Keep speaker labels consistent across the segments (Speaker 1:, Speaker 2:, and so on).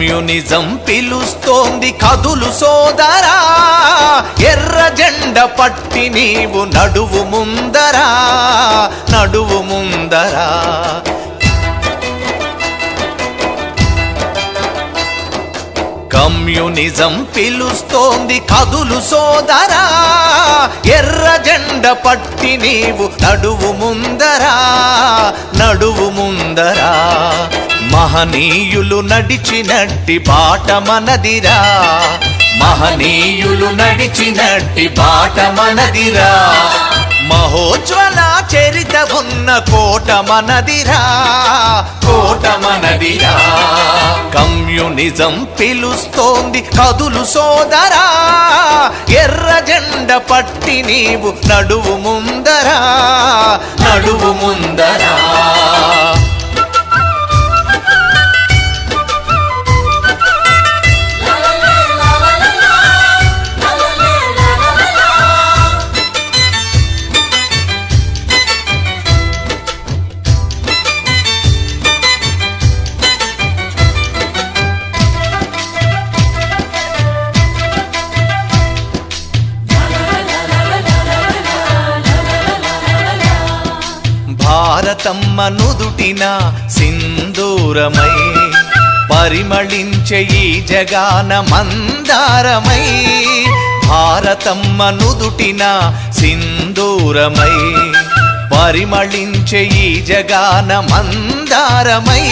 Speaker 1: Communism పిలుస్తోంది కదులు సోదరా, ఎర్ర జెండ పట్టి నీవు నడువు ముందరా, నడువు ముందరా. కమ్యూనిజం పిలుస్తోంది కదులు సోదరా, ఎర్ర జెండ పట్టి నీవు నడువు ముందరా, నడువు ముందరా. మహనీయులు నడిచినట్టి బాట మనదిరా, మహనీయులు నడిచినట్టి బాట మనదిరా. మహోజ్వల చరిత ఉన్న కోట మనదిరా, కోట మనదిరా. కమ్యూనిజం పిలుస్తోంది కదులు సోదరా, ఎర్ర జెండ పట్టి నీవు నడువు ముందరా, నడువు ముందరా. భారతమ్మ నుదుటిన సింధూరమై పరిమళించే ఈ జగాన మందారమై, భారతమ్మ నుదుటిన సింధూరమై పరిమళించే ఈ జగాన మందారమై.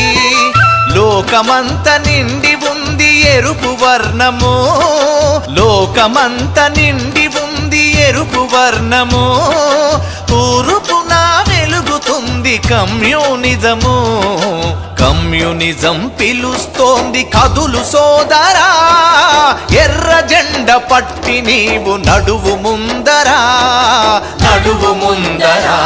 Speaker 1: లోకమంత నిండి ఉంది ఎరుపు వర్ణము, లోకమంత నిండి ఉంది ఎరుపు వర్ణము. తూర్పున వెలుగుతుంది కమ్యూనిజము, కమ్యూనిజం పిలుస్తోంది కదులు సోదరా, ఎర్ర జెండ పట్టి నీవు నడువు ముందరా, నడువు ముందరా.